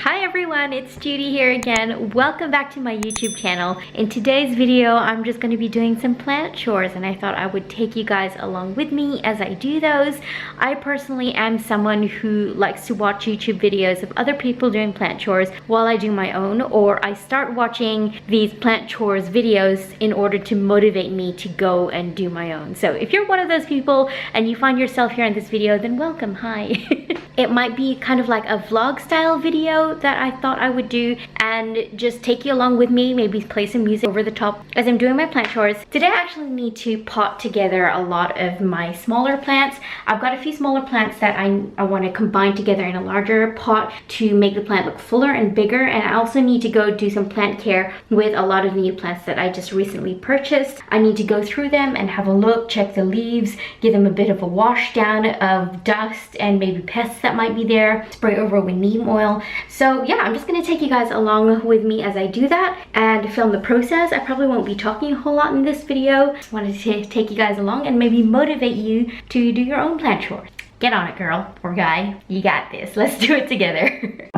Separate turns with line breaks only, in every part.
Hi everyone, it's Judy here again. Welcome back to my YouTube channel. In today's video, I'm just going to be doing some plant chores and I thought I would take you guys along with me as I do those. I personally am someone who likes to watch YouTube videos of other people doing plant chores while I do my own, or I start watching these plant chores videos in order to motivate me to go and do my own. So if you're one of those people and you find yourself here in this video, then welcome, hi. It might be kind of like a vlog style video that I thought I would do and just take you along with me, maybe play some music over the top as I'm doing my plant chores. Today I actually need to pot together a lot of my smaller plants. I've got a few smaller plants that I want to combine together in a larger pot to make the plant look fuller and bigger, and I also need to go do some plant care with a lot of new plants that I just recently purchased. I need to go through them and have a look, check the leaves, give them a bit of a wash down of dust and maybe pests that might be there, spray over with neem oil. So yeah, I'm just gonna take you guys along with me as I do that and film the process. I probably won't be talking a whole lot in this video. Just wanted to take you guys along and maybe motivate you to do your own plant chores. Get on it, girl or guy. You got this. Let's do it together.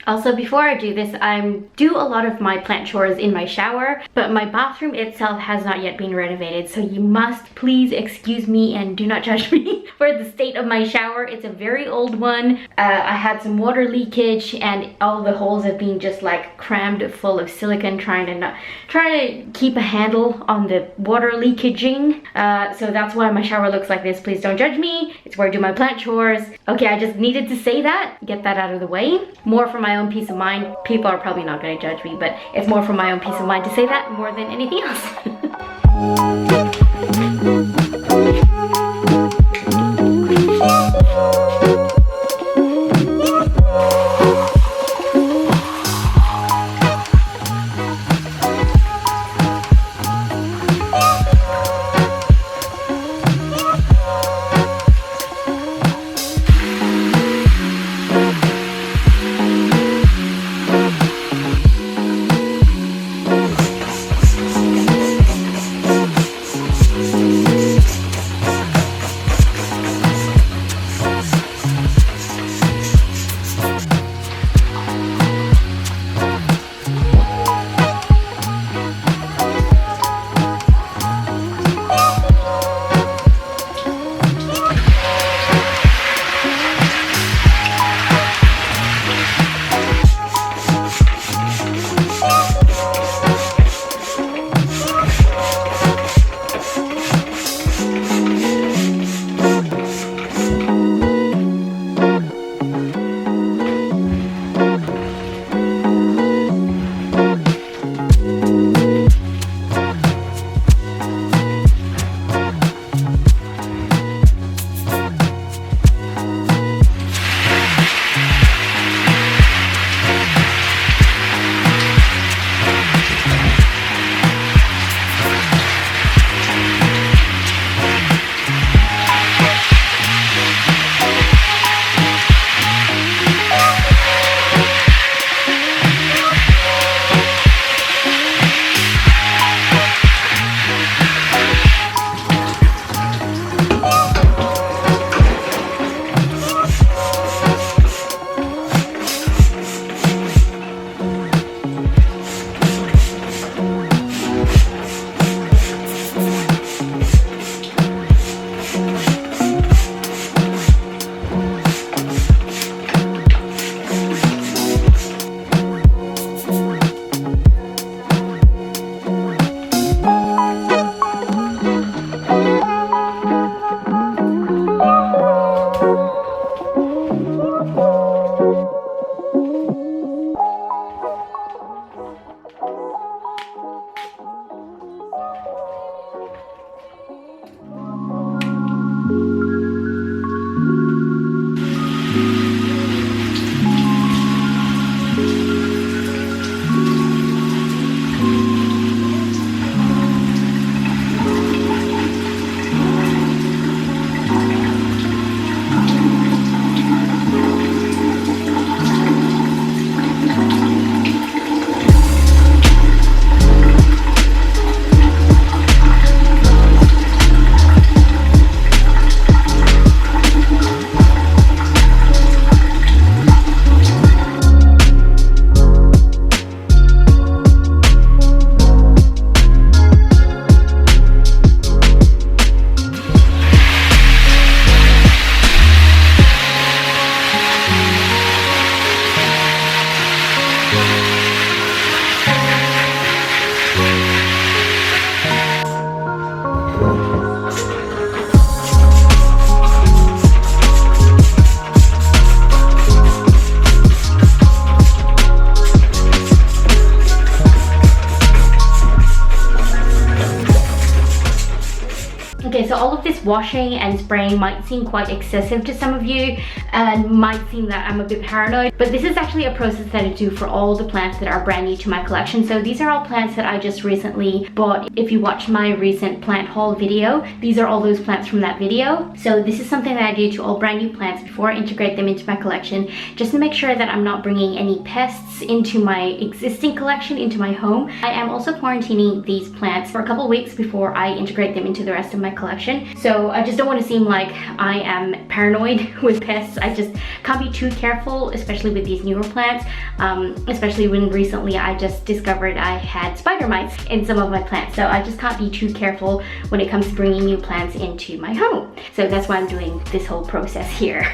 Also, before I do this, I do a lot of my plant chores in my shower, but my bathroom itself has not yet been renovated, so you must please excuse me and do not judge me for the state of my shower. It's a very old one. I had some water leakage and all the holes have been just like crammed full of silicone, trying to keep a handle on the water leakaging. So that's why my shower looks like this. Please don't judge me. It's where I do my plant chores. Okay, I just needed to say that, get that out of the way. More for my own peace of mind. People are probably not going to judge me, but it's more for my own peace of mind to say that more than anything else. So all of this washing and spraying might seem quite excessive to some of you and might seem that I'm a bit paranoid, but this is actually a process that I do for all the plants that are brand new to my collection. So these are all plants that I just recently bought. If you watch my recent plant haul video, these are all those plants from that video. So this is something that I do to all brand new plants before I integrate them into my collection, just to make sure that I'm not bringing any pests into my existing collection, into my home. I am also quarantining these plants for a couple weeks before I integrate them into the rest of my collection. So I just don't want to seem like I am paranoid with pests. I just can't be too careful, especially with these newer plants, especially when recently I just discovered I had spider mites in some of my plants. So I just can't be too careful when it comes to bringing new plants into my home. So that's why I'm doing this whole process here.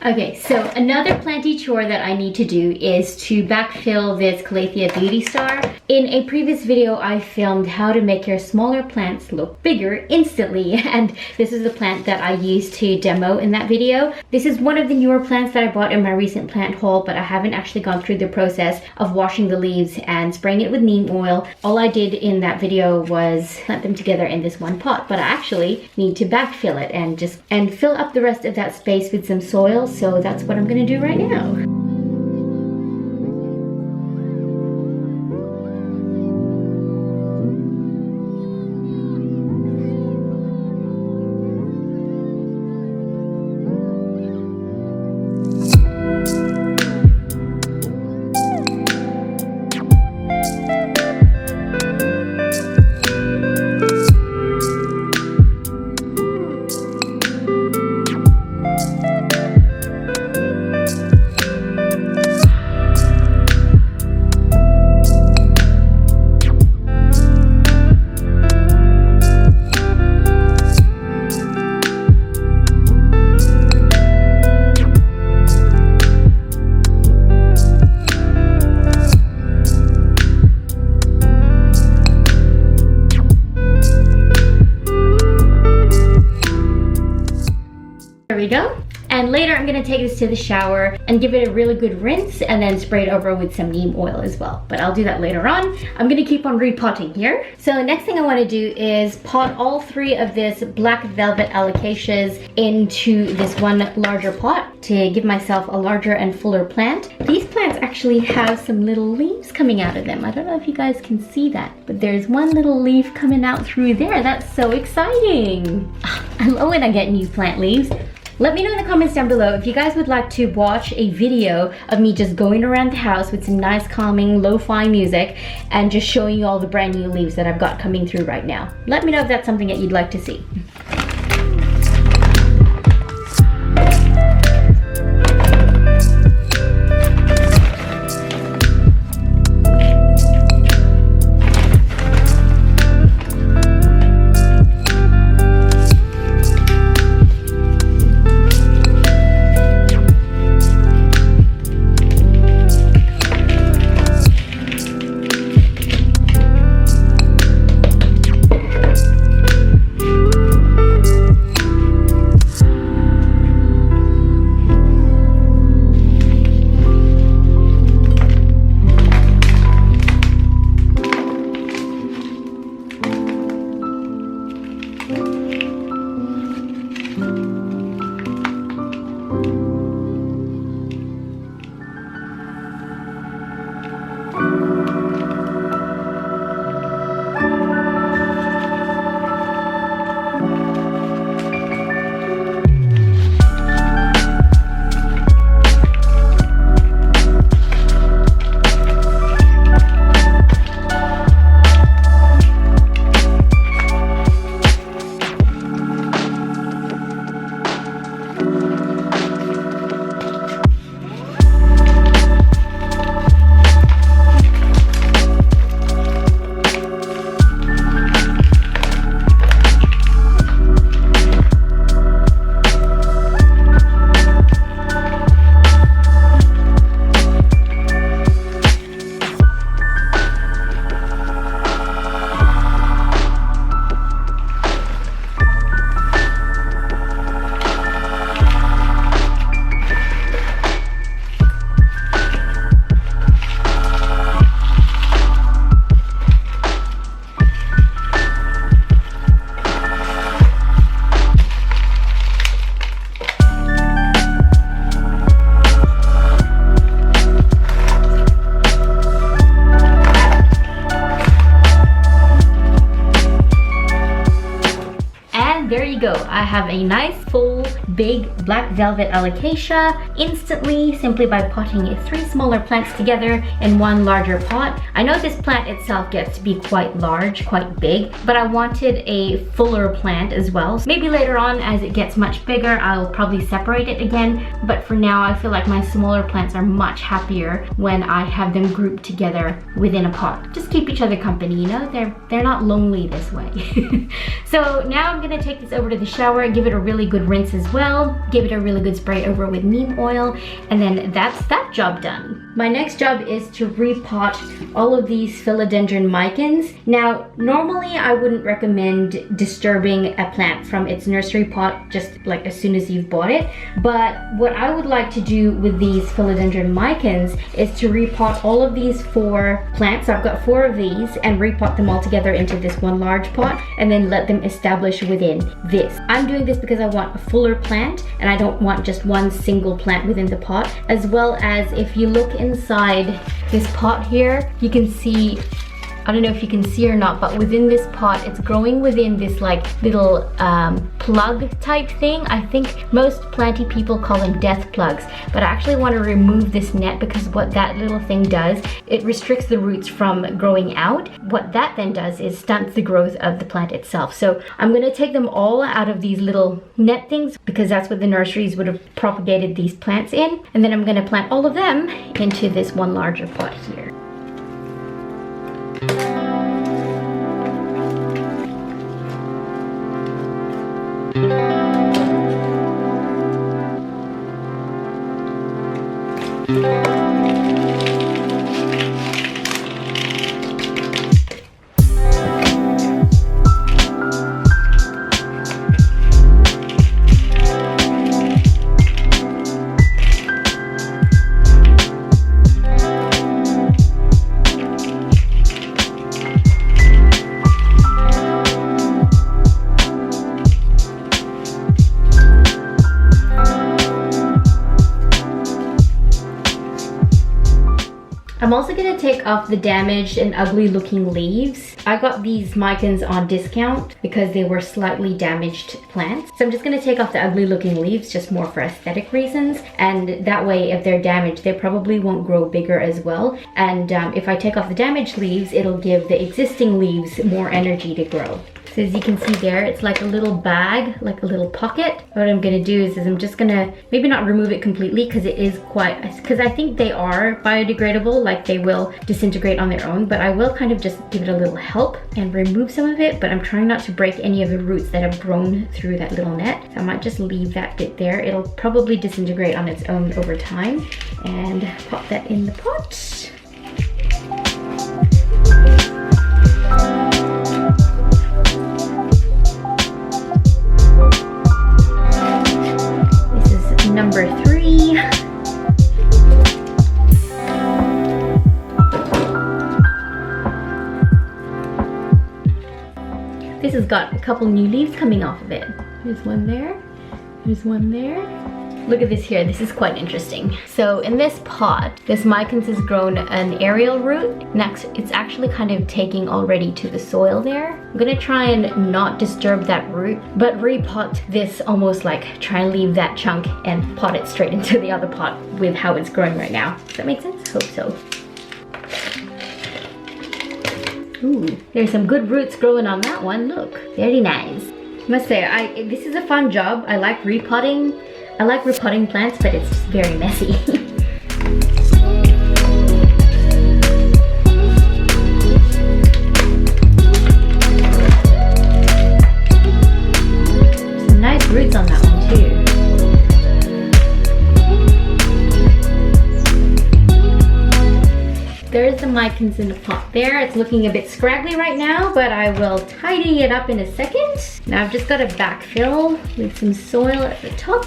Okay, so another planty chore that I need to do is to backfill this Calathea Beauty Star. In a previous video, I filmed how to make your smaller plants look bigger instantly, and this is the plant that I used to demo in that video. This is one of the newer plants that I bought in my recent plant haul, but I haven't actually gone through the process of washing the leaves and spraying it with neem oil. All I did in that video was plant them together in this one pot, but I actually need to backfill it and fill up the rest of that space with some soil. So that's what I'm gonna do right now. We go. And later I'm gonna take this to the shower and give it a really good rinse and then spray it over with some neem oil as well. But I'll do that later on. I'm gonna keep on repotting here. So the next thing I wanna do is pot all 3 of this black velvet alocasias into this one larger pot to give myself a larger and fuller plant. These plants actually have some little leaves coming out of them. I don't know if you guys can see that, but there's one little leaf coming out through there. That's so exciting. I love when I get new plant leaves. Let me know in the comments down below if you guys would like to watch a video of me just going around the house with some nice calming lo-fi music and just showing you all the brand new leaves that I've got coming through right now. Let me know if that's something that you'd like to see. I have a nice full big black velvet alocasia instantly, simply by potting 3 smaller plants together in one larger pot. I know this plant itself gets to be quite large, quite big, but I wanted a fuller plant as well. So maybe later on as it gets much bigger, I'll probably separate it again. But for now, I feel like my smaller plants are much happier when I have them grouped together within a pot. Just keep each other company, you know? They're not lonely this way. So now I'm gonna take this over to the shower, give it a really good rinse as well, give it a really good spray over with neem oil, and then that's that job done. My next job is to repot all of these philodendron micans. Now, normally I wouldn't recommend disturbing a plant from its nursery pot just like as soon as you've bought it, but what I would like to do with these philodendron micans is to repot all of these 4 plants. So I've got 4 of these, and repot them all together into this one large pot and then let them establish within this. I'm doing this because I want a fuller plant and I don't want just one single plant within the pot, as well as if you look inside this pot here, you can see, I don't know if you can see or not, but within this pot, it's growing within this like little plug type thing. I think most planty people call them death plugs, but I actually want to remove this net because what that little thing does, it restricts the roots from growing out. What that then does is stunts the growth of the plant itself. So I'm going to take them all out of these little net things because that's what the nurseries would have propagated these plants in. And then I'm going to plant all of them into this one larger pot here. I'm also going to take off the damaged and ugly looking leaves. I got these micans on discount because they were slightly damaged plants. So I'm just going to take off the ugly looking leaves just more for aesthetic reasons. And that way, if they're damaged, they probably won't grow bigger as well. And if I take off the damaged leaves, it'll give the existing leaves more energy to grow. So as you can see there, it's like a little bag, like a little pocket. What I'm gonna do is I'm just gonna maybe not remove it completely because it is quite, because I think they are biodegradable, like they will disintegrate on their own, but I will kind of just give it a little help and remove some of it, but I'm trying not to break any of the roots that have grown through that little net. So I might just leave that bit there. It'll probably disintegrate on its own over time, and pop that in the pot. Number 3. This has got a couple new leaves coming off of it. There's one there, there's one there. Look at this here, this is quite interesting. So in this pot, this micans has grown an aerial root. Next, it's actually kind of taking already to the soil there. I'm gonna try and not disturb that root, but repot this almost like try and leave that chunk and pot it straight into the other pot with how it's growing right now. Does that make sense? Hope so. Ooh, there's some good roots growing on that one. Look, very nice. I must say, this is a fun job. I like repotting. I like repotting plants, but it's just very messy. Some nice roots on that one too. There's the micans in the pot there. It's looking a bit scraggly right now, but I will tidy it up in a second. Now I've just got to backfill with some soil at the top.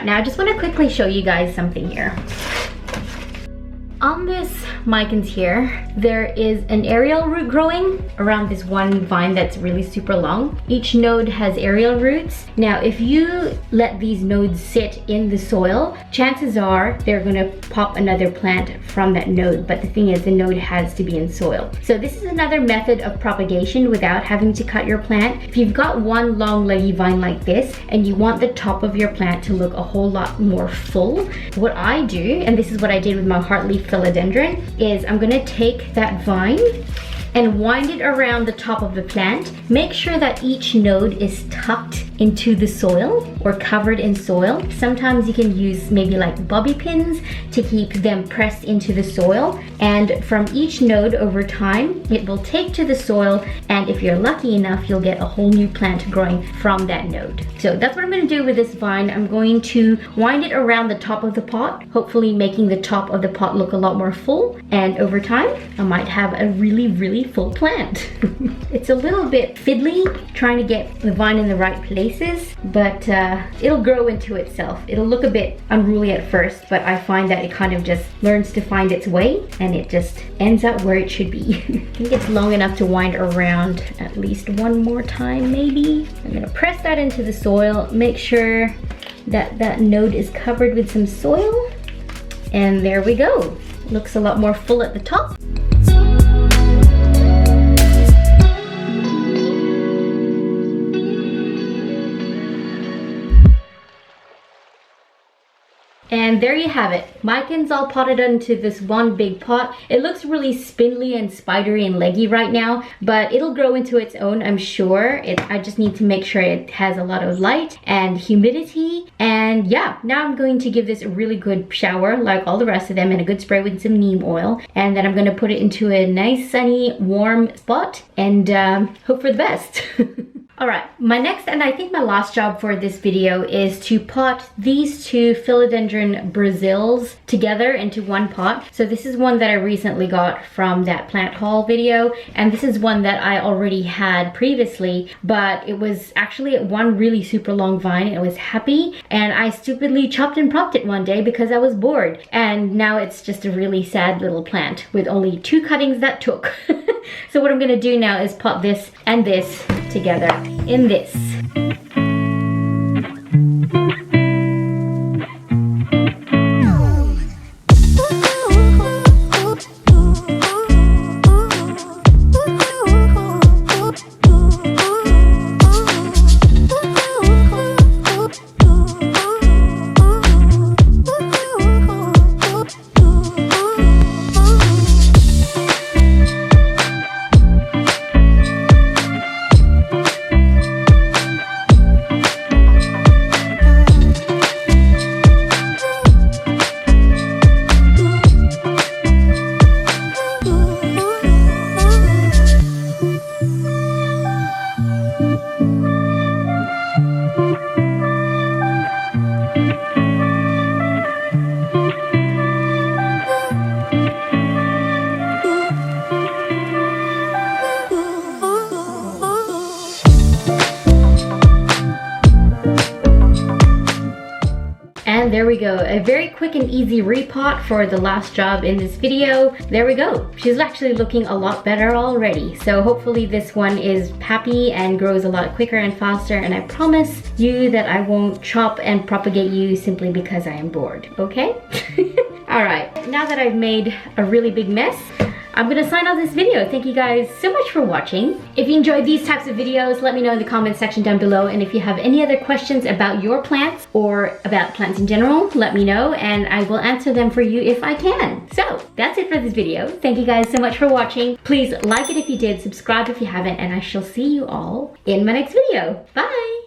Now I just want to quickly show you guys something here. on this micans here, there is an aerial root growing around this one vine that's really super long. Each node has aerial roots. Now, if you let these nodes sit in the soil, chances are they're gonna pop another plant from that node. But the thing is, the node has to be in soil. So this is another method of propagation without having to cut your plant. If you've got one long leggy vine like this and you want the top of your plant to look a whole lot more full, what I do, and this is what I did with my heartleaf philodendron, is I'm gonna take that vine and wind it around the top of the plant. Make sure that each node is tucked into the soil or covered in soil. Sometimes you can use maybe like bobby pins to keep them pressed into the soil. And from each node over time, it will take to the soil, and if you're lucky enough, you'll get a whole new plant growing from that node. So that's what I'm gonna do with this vine. I'm going to wind it around the top of the pot, hopefully making the top of the pot look a lot more full. And over time, I might have a really, really full plant. It's a little bit fiddly trying to get the vine in the right places, but it'll grow into itself. It'll look a bit unruly at first, but I find that it kind of just learns to find its way and it just ends up where it should be. I think it's long enough to wind around at least one more time maybe. I'm gonna press that into the soil, make sure that that node is covered with some soil, and there we go. Looks a lot more full at the top. And there you have it. Micans all potted into this one big pot. It looks really spindly and spidery and leggy right now, but it'll grow into its own, I'm sure. I just need to make sure it has a lot of light and humidity. And yeah, now I'm going to give this a really good shower like all the rest of them, and a good spray with some neem oil. And then I'm gonna put it into a nice sunny warm spot and hope for the best. Alright, my next and I think my last job for this video is to pot these two philodendron Brazils together into one pot. So this is one that I recently got from that plant haul video, and this is one that I already had previously, but it was actually one really super long vine. It was happy, and I stupidly chopped and propped it one day because I was bored, and now it's just a really sad little plant with only 2 cuttings that took. So what I'm gonna do now is pot this and this together in this. And there we go, a very quick and easy repot for the last job in this video. There we go, she's actually looking a lot better already. So hopefully this one is happy and grows a lot quicker and faster, and I promise you that I won't chop and propagate you simply because I am bored, okay? Alright, now that I've made a really big mess, I'm gonna sign off this video. Thank you guys so much for watching. If you enjoyed these types of videos, let me know in the comments section down below. And if you have any other questions about your plants or about plants in general, let me know and I will answer them for you if I can. So that's it for this video. Thank you guys so much for watching. Please like it if you did, subscribe if you haven't, and I shall see you all in my next video. Bye!